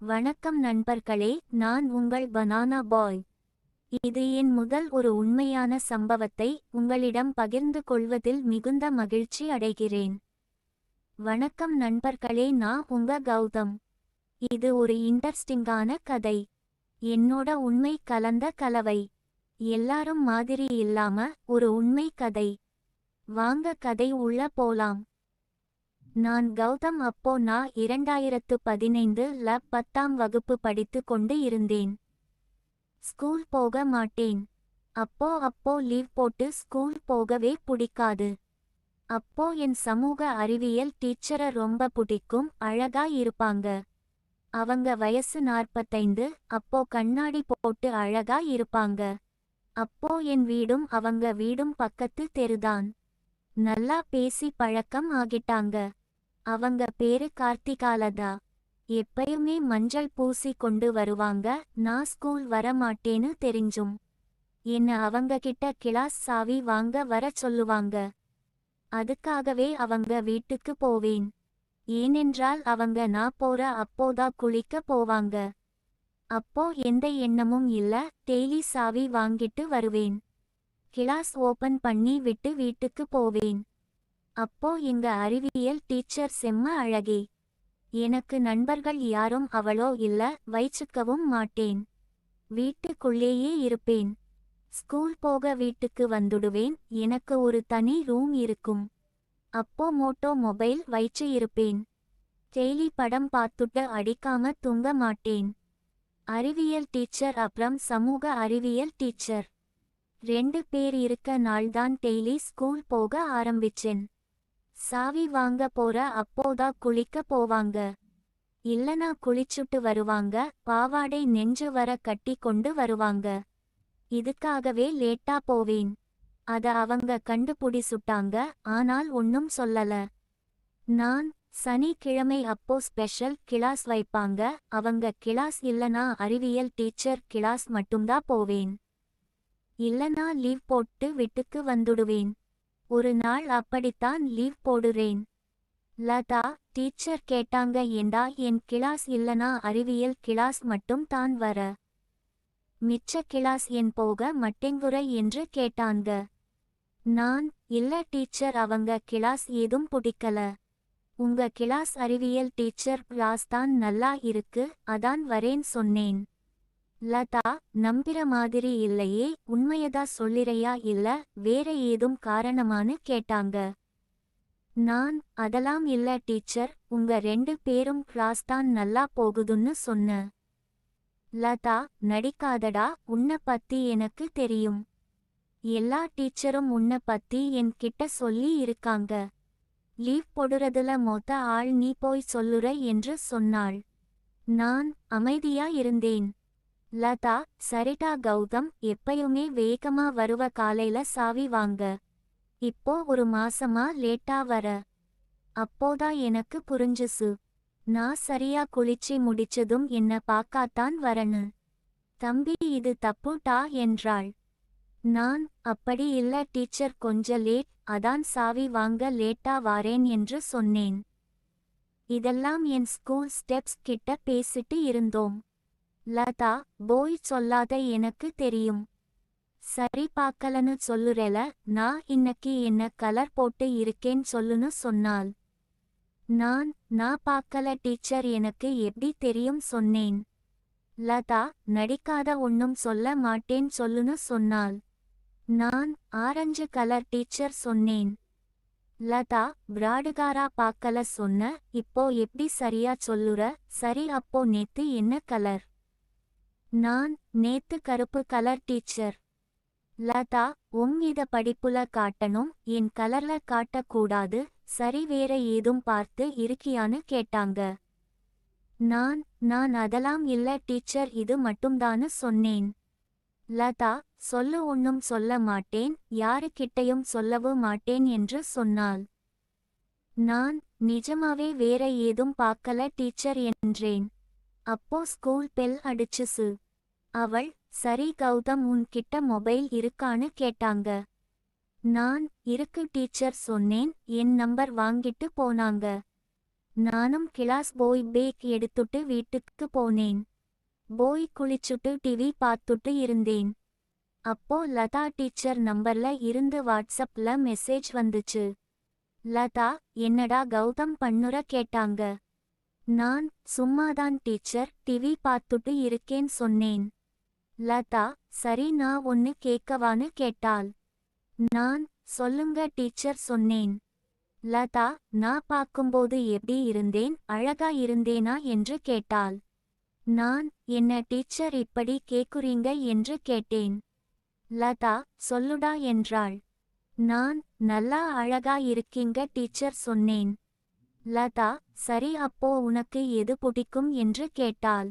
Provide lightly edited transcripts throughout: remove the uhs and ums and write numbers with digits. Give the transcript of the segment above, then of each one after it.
வணக்கம் நண்பர்களே, நான் உங்கள் பனானா பாய். இது என் முதல் ஒரு உண்மையான சம்பவத்தை உங்களிடம் பகிர்ந்து கொள்வதில் மிகுந்த மகிழ்ச்சி அடைகிறேன். வணக்கம் நண்பர்களே, நான் உங்க கௌதம். இது ஒரு இன்ட்ரஸ்டிங்கான கதை. என்னோட உண்மை கலந்த கலவை. எல்லாரும் மாதிரி இல்லாம ஒரு உண்மை கதை. வாங்க கதை உள்ள போலாம். நான் கௌதம். அப்போ நான் 2015ல் 10ஆம் வகுப்பு படித்து கொண்டு இருந்தேன். ஸ்கூல் போக மாட்டேன். அப்போ லீவ் போட்டு ஸ்கூல் போகவே பிடிக்காது. அப்போ என் சமூக அறிவியல் டீச்சரை ரொம்ப பிடிக்கும். அழகா இருப்பாங்க. அவங்க வயசு 45. அப்போ கண்ணாடி போட்டு அழகா இருப்பாங்க. அப்போ என் வீடும் அவங்க வீடும் பக்கத்து தெருதான். நல்லா பேசி பழக்கம் ஆகிட்டாங்க. அவங்க பேரு கார்த்திகாலதா. எப்பயுமே மஞ்சள் பூசி கொண்டு வருவாங்க. நான் ஸ்கூல் வர மாட்டேன்னு தெரிஞ்சும் என்ன அவங்க கிட்ட கிளாஸ் சாவி வாங்க வர சொல்லுவாங்க. அதுக்காகவே அவங்க வீட்டுக்கு போவேன். ஏனென்றால் அவங்க நான் போற அப்போதா குளிக்க போவாங்க. அப்போ எந்த எண்ணமும் இல்ல. டெய்லி சாவி வாங்கிட்டு வருவேன். கிளாஸ் ஓபன் பண்ணி விட்டு வீட்டுக்கு போவேன். அப்போ எங்க அறிவியல் டீச்சர் செம்ம அழகே. எனக்கு நண்பர்கள் யாரும் அவளோ இல்ல. வைச்சுக்கவும் மாட்டேன். வீட்டுக்குள்ளேயே இருப்பேன். ஸ்கூல் போக வீட்டுக்கு வந்துடுவேன். எனக்கு ஒரு தனி ரூம் இருக்கும். அப்போ மோட்டோ மொபைல் வைச்சு இருப்பேன். டெய்லி படம் பார்த்துட்டு அடிக்காம தூங்க மாட்டேன். அறிவியல் டீச்சர் அப்புறம் சமூக அறிவியல் டீச்சர் 2 பேர் இருக்க நாள்தான் டெய்லி ஸ்கூல் போக ஆரம்பிச்சேன். சாவி வாங்க போற அப்போதா குளிக்க போவாங்க. இல்லனா குளிச்சுட்டு வருவாங்க. பாவாடை நெஞ்சு வர கட்டி கொண்டு வருவாங்க. இதுக்காகவே லேட்டா போவேன். அத அவங்க கண்டுபிடிச்சுட்டாங்க. ஆனால் ஒன்னும் சொல்லல. நான் சனிக்கிழமை அப்போ ஸ்பெஷல் கிளாஸ் வைப்பாங்க. அவங்க கிளாஸ் இல்லனா அறிவியல் டீச்சர் கிளாஸ் மட்டும்தான் போவேன். இல்லனா லீவ் போட்டு வீட்டுக்கு வந்துடுவேன். ஒரு நாள் அப்படித்தான் லீவ் போடுறேன். லதா டீச்சர் கேட்டாங்க, ஏண்டா என் கிளாஸ் இல்லனா அறிவியல் கிளாஸ் மட்டும் தான் வர? மிச்ச கிளாஸ் என் போக மட்டேங்குற என்று கேட்டாங்க. நான் இல்ல டீச்சர், அவங்க கிளாஸ் ஏதும் பிடிக்கல. உங்க கிளாஸ் அறிவியல் டீச்சர் கிளாஸ் தான் நல்லா இருக்கு, அதான் வரேன் சொன்னேன். லதா நம்பிற மாதிரி இல்லையே, உண்மையதா சொல்லிறையா இல்ல வேற ஏதும் காரணமானு கேட்டாங்க. நான் அதெல்லாம் இல்ல டீச்சர், உங்க 2 பேரும் கிளாஸ் தான் நல்லா போகுதுன்னு சொன்ன. லதா நடிக்காதடா, உன்னை பத்தி எனக்கு தெரியும். எல்லா டீச்சரும் உன்னை பத்தி என் கிட்ட சொல்லி இருக்காங்க. லீவ் போடுறதுல மொத்த ஆள் நீ போய் சொல்லுற என்று சொன்னாள். நான் அமைதியா இருந்தேன். லதா சரிடா கௌதம், எப்பயுமே வேகமா வருவ காலையில சாவி வாங்க. இப்போ ஒரு மாசமா லேட்டா வர. அப்போதா எனக்கு புரிஞ்சுசு. நான் சரியா குளிச்சு முடிச்சதும் என்ன பாக்காத்தான் வரனு. தம்பி இது தப்புடா என்றாள். நான் அப்படி இல்ல டீச்சர், கொஞ்ச லேட், அதான் சாவி வாங்க லேட்டா வாரேன் என்று சொன்னேன். இதெல்லாம் என் ஸ்கூல் ஸ்டெப்ஸ் கிட்ட பேசிட்டு இருந்தோம். லதா போய் சொல்லாத, எனக்கு தெரியும். சரி பாக்கலன்னு சொல்லுறேல, நான் இன்னைக்கு என்ன கலர் போட்டு இருக்கேன் சொல்லுன்னு சொன்னாள். நான் பாக்கல டீச்சர், எனக்கு எப்படி தெரியும் சொன்னேன். லதா நடிக்காத, ஒன்னும் சொல்ல மாட்டேன் சொல்லுன்னு சொன்னாள். நான் ஆரஞ்சு கலர் டீச்சர் சொன்னேன். லதா பிராடுகாரா பாக்கல சொன்ன, இப்போ எப்படி சரியா சொல்லுற? சரி அப்போ நேத்து என்ன கலர்? நான் நேத்து கருப்பு கலர் டீச்சர். லதா இத படிப்புல காட்டணும், என் கலர்ல காட்டக்கூடாது. சரி வேற ஏதும் பார்த்து இருக்கியான்னு கேட்டாங்க. நான் அதெல்லாம் இல்ல டீச்சர், இது மட்டும்தான்னு சொன்னேன். லதா சொல்லு, ஒன்னும் சொல்ல மாட்டேன், யாரு கிட்டையும் சொல்லவும் மாட்டேன் என்று சொன்னாள். நான் நிஜமாவே வேற ஏதும் பார்க்கல டீச்சர் என்றேன். அப்போ ஸ்கூல் பெல் அடிச்சுசு. அவள் சரி கௌதம், உன் கிட்ட மொபைல் இருக்கான்னு கேட்டாங்க. நான் இருக்கு டீச்சர் சொன்னேன். என் நம்பர் வாங்கிட்டு போனாங்க. நானும் கிளாஸ் போய் பேக் எடுத்துட்டு வீட்டுக்கு போனேன். போய் குளிச்சுட்டு டிவி பார்த்துட்டு இருந்தேன். அப்போ லதா டீச்சர் நம்பர்ல இருந்து வாட்ஸ்அப்ல மெசேஜ் வந்துச்சு. லதா, என்னடா கௌதம் பண்ணுற கேட்டாங்க. நான், சும்மாதான் டீச்சர், டிவி பார்த்துட்டு இருக்கேன் சொன்னேன். லதா, சரி நான் ஒன்னு கேட்கவான்னு கேட்டாள். நான், சொல்லுங்க டீச்சர் சொன்னேன். லதா, நான் பார்க்கும்போது எப்படி இருந்தேன், அழகா இருந்தேனா என்று கேட்டாள். நான், என்ன டீச்சர் இப்படி கேக்குறீங்க என்று கேட்டேன். லதா, சொல்லுடா என்றாள். நான், நல்லா அழகா இருக்கீங்க டீச்சர் சொன்னேன். லதா, சரி அப்போ உனக்கு எது பிடிக்கும் என்று கேட்டாள்.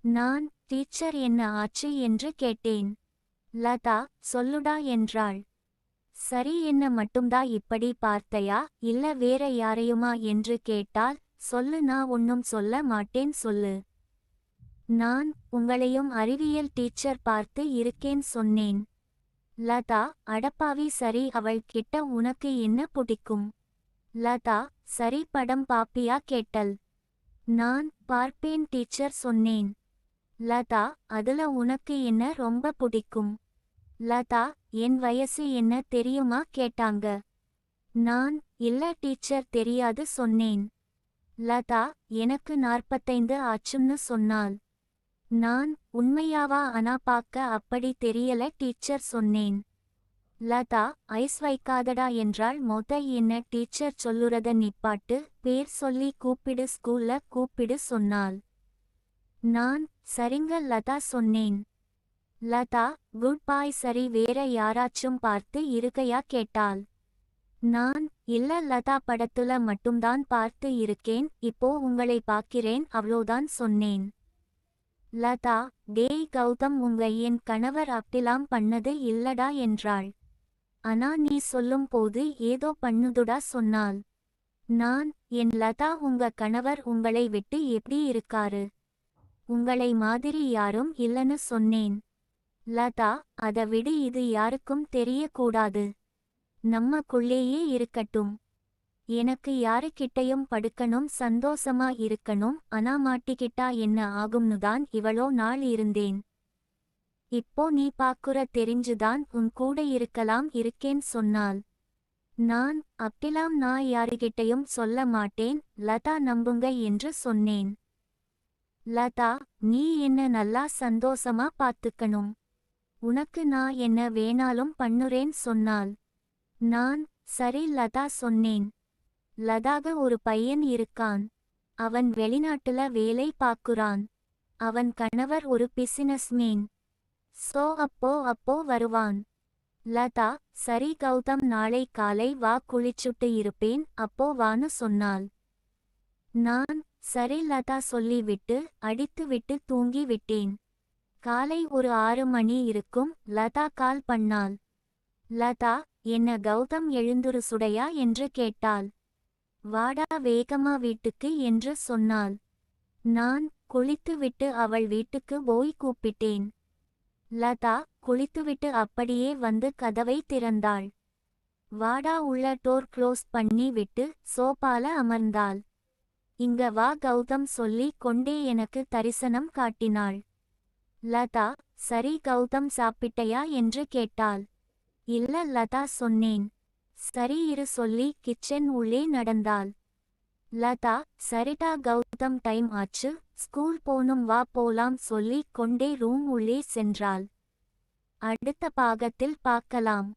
நான், டீச்சர் என்ன ஆச்சு என்று கேட்டேன். லதா, சொல்லுடா என்றாள். சரி என்ன மட்டும்தா இப்படி பார்த்தையா இல்ல வேற யாரையுமா என்று கேட்டால், சொல்லு நான் ஒன்னும் சொல்ல மாட்டேன் சொல்லு. நான், உங்களையும் அறிவியல் டீச்சர் பார்த்து இருக்கேன் சொன்னேன். லதா, அடப்பாவி சரி அவள் கிட்ட உனக்கு என்ன பிடிக்கும். லதா, சரி படம் பாப்பியா கேட்டல். நான், பார்ப்பேன் டீச்சர் சொன்னேன். லதா, அதுல உனக்கு என்ன ரொம்ப பிடிக்கும். லதா, என் வயசு என்ன தெரியுமா கேட்டாங்க. நான், இல்ல டீச்சர் தெரியாது சொன்னேன். லதா, எனக்கு 45 ஆச்சுன்னு சொன்னாள். நான், உண்மையாவா ஆனா பாக்க அப்படி தெரியல டீச்சர் சொன்னேன். லதா, ஐஸ் வைக்காதடா என்றால் என்ன டீச்சர் சொல்லுறத நிப்பாட்டு, பேர் சொல்லி கூப்பிடு ஸ்கூல்ல கூப்பிடு சொன்னாள். நான், சரிங்க லதா சொன்னேன். லதா, குட் பாய் சரி வேற யாராச்சும் பார்த்து இருக்கையா கேட்டாள். நான், இல்ல லதா படத்துல மட்டும்தான் பார்த்து இருக்கேன், இப்போ உங்களை பார்க்கிறேன் அவ்வளோதான் சொன்னேன். லதா, டேய் கௌதம் உங்க என் கணவர் அப்படிலாம் பண்ணது இல்லடா என்றாள். ஆனா நீ சொல்லும் போது ஏதோ பண்ணுதுடா சொன்னாள். நான், என் லதா உங்க கணவர் உங்களை விட்டு எப்படி இருக்காரு. உங்களை மாதிரி யாரும் இல்லன்னு சொன்னேன். லதா, அத விடு இது யாருக்கும் தெரியக்கூடாது. நம்மக்குள்ளேயே இருக்கட்டும். எனக்கு யாருக்கிட்டையும் படுக்கணும் சந்தோஷமா இருக்கணும் ஆனா மாட்டிக்கிட்டா என்ன ஆகும்னுதான் இவ்வளோ நாள் இருந்தேன். இப்போ நீ பாக்குற தெரிஞ்சுதான் உன் கூட இருக்கலாம் இருக்கேன் சொன்னாள். நான், அப்படிலாம் நான் யாருகிட்டையும் சொல்ல மாட்டேன் லதா நம்புங்க என்று சொன்னேன். லதா, நீ என்ன நல்லா சந்தோஷமா பாத்துக்கணும். உனக்கு நான் என்ன வேணாலும் பண்ணுறேன் சொன்னாள். நான், சரி லதா சொன்னேன். லதாக ஒரு பையன் இருக்கான். அவன் வெளிநாட்டுல வேலை பாக்குறான். அவன் கணவர் ஒரு பிசினஸ்மேன். சோ அப்போ வருவான். லதா, சரி கௌதம் நாளை காலை வா குளிச்சுட்டு இருப்பேன் அப்போ வான்னு சொன்னாள். நான், சரி லதா சொல்லிவிட்டு அடித்து விட்டு தூங்கி விட்டேன். காலை ஒரு 6 மணி இருக்கும் லதா கால் பண்ணாள். லதா, என்ன கௌதம் எழுந்துரு சுடையா என்று கேட்டாள். வாடா வேகமா வீட்டுக்கு என்று சொன்னாள். நான், குளித்துவிட்டு அவள் வீட்டுக்கு போய் கூப்பிட்டேன். லதா, குளித்துவிட்டு அப்படியே வந்து கதவை திறந்தாள். வாடா உள்ள டோர் க்ளோஸ் பண்ணி விட்டு சோபால அமர்ந்தாள். இங்க வா கௌதம் சொல்லி கொண்டே எனக்கு தரிசனம் காட்டினாள். லதா, சரி கௌதம் சாப்பிட்டையா என்று கேட்டாள். இல்ல லதா சொன்னேன். சரி இரு சொல்லி கிச்சன் உள்ளே நடந்தாள். லதா, சரிடா கௌதம் டைம் ஆச்சு ஸ்கூல் போனும் வா போலாம் சொல்லி கொண்டே ரூம் உள்ளே சென்றாள். அடுத்த பாகத்தில் பார்க்கலாம்.